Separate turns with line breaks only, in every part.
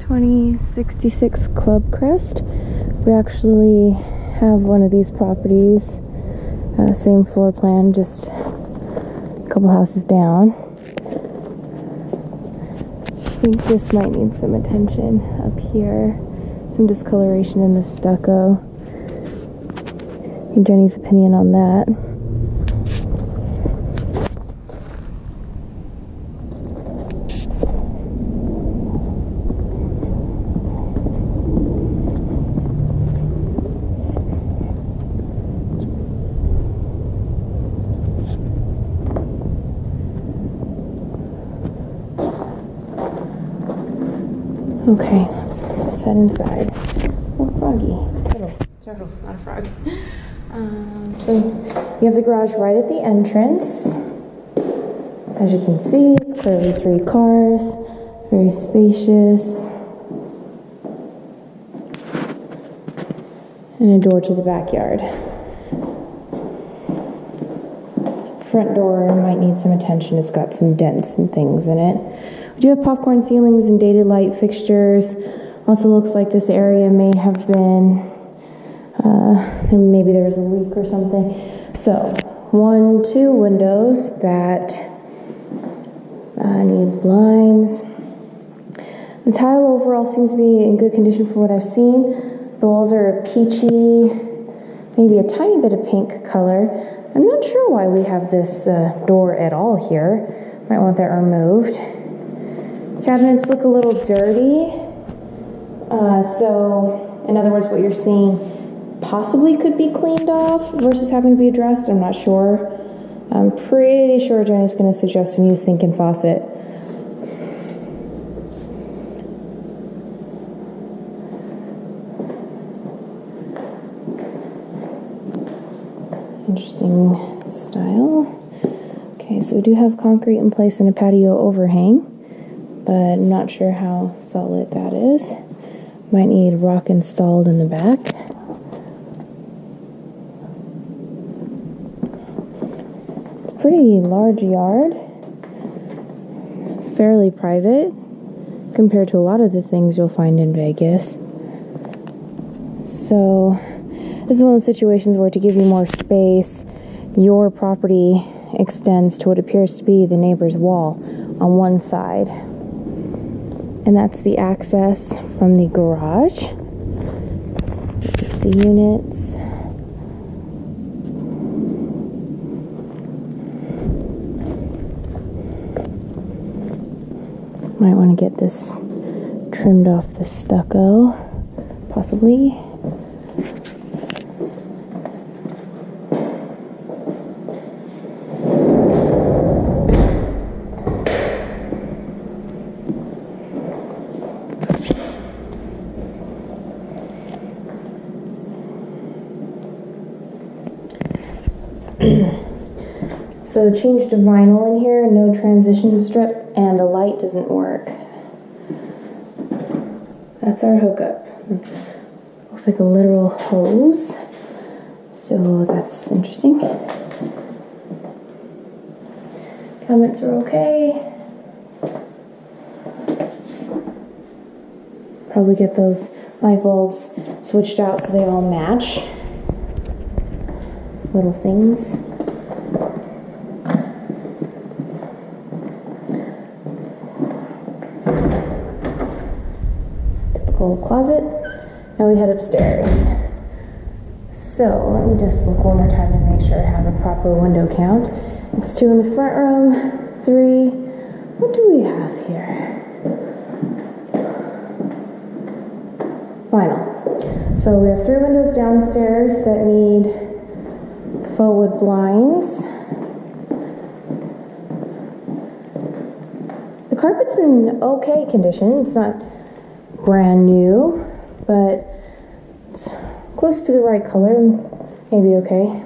2066 Club Crest. We actually have one of these properties, same floor plan, just a couple houses down. I think this might need some attention up here. Some discoloration in the stucco. Need Jenny's opinion on that. Okay, let's head inside. Oh, froggy. Turtle, not a frog. So you have the garage right at the entrance. As you can see, it's clearly 3 cars, very spacious. And a door to the backyard. Front door might need some attention. It's got some dents and things in it. We do have popcorn ceilings and dated light fixtures. Also looks like this area may have been, maybe there was a leak or something. So, 2 windows that need blinds. The tile overall seems to be in good condition for what I've seen. The walls are peachy, maybe a tiny bit of pink color. I'm not sure why we have this door at all here. Might want that removed. Cabinets look a little dirty. So, in other words, what you're seeing possibly could be cleaned off versus having to be addressed. I'm not sure. I'm pretty sure Jenny's going to suggest a new sink and faucet. Interesting style. Okay, so we do have concrete in place and a patio overhang, but I'm not sure how solid that is. Might need rock installed in the back. It's a pretty large yard. Fairly private compared to a lot of the things you'll find in Vegas. So this is one of the situations where, to give you more space, your property extends to what appears to be the neighbor's wall on one side. And that's the access from the garage. AC units. Might want to get this trimmed off the stucco, possibly. So changed to vinyl in here, no transition strip, and the light doesn't work. That's our hookup. It looks like a literal hose, so that's interesting. Cabinets are okay. Probably get those light bulbs switched out so they all match. Little things. Closet. Now we head upstairs. So let me just look one more time to make sure I have a proper window count. It's 2 in the front room, 3. What do we have here? Vinyl. So we have 3 windows downstairs that need faux wood blinds. The carpet's in okay condition. It's not brand new, but it's close to the right color, maybe okay.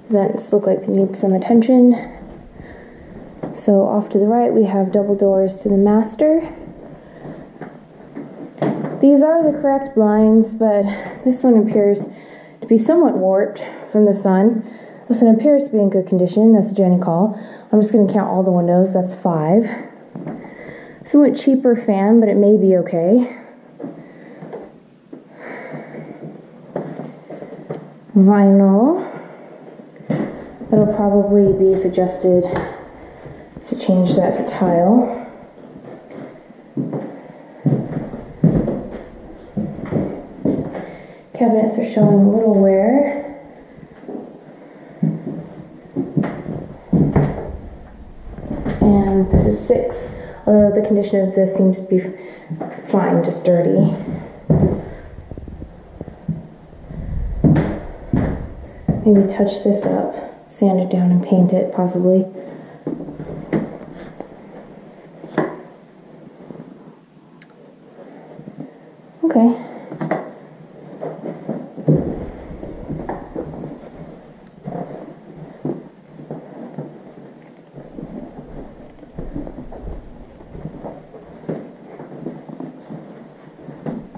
Vents look like they need some attention. So off to the right we have double doors to the master. These are the correct blinds, but this one appears to be somewhat warped from the sun. This one appears to be in good condition. That's a Jenny call. I'm just going to count all the windows. That's 5. Somewhat cheaper fan, but it may be okay. Vinyl. It'll probably be suggested to change that to tile. Cabinets are showing a little wear. And this is 6, although the condition of this seems to be fine, just dirty. Maybe touch this up, sand it down and paint it, possibly. Okay.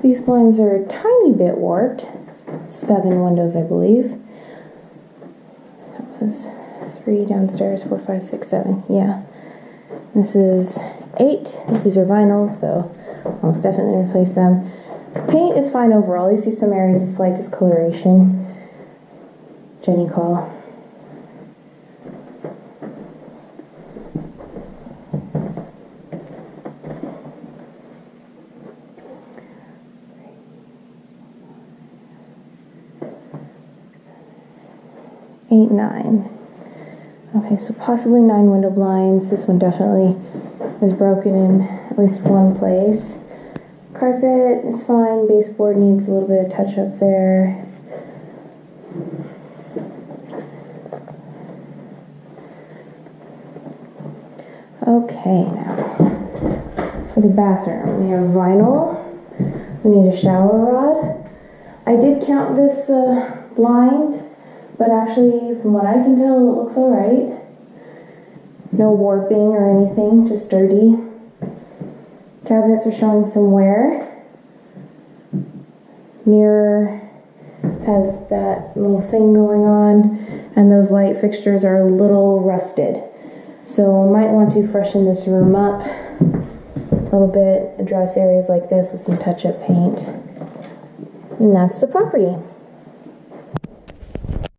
These blinds are a tiny bit warped. 7 windows, I believe. That was 3 downstairs, 4, 5, 6, 7. Yeah. This is 8. These are vinyl, so I'll most definitely replace them. Paint is fine overall. You see some areas of slight discoloration. Jenny call. Eight, 9. Okay, so possibly 9 window blinds. This one definitely is broken in at least one place. Carpet is fine. Baseboard needs a little bit of touch up there. Okay, now for the bathroom, we have vinyl. We need a shower rod. I did count this blind. But actually, from what I can tell, it looks alright. No warping or anything, just dirty. Cabinets are showing some wear. Mirror has that little thing going on, and those light fixtures are a little rusted. So might want to freshen this room up a little bit, address areas like this with some touch-up paint. And that's the property.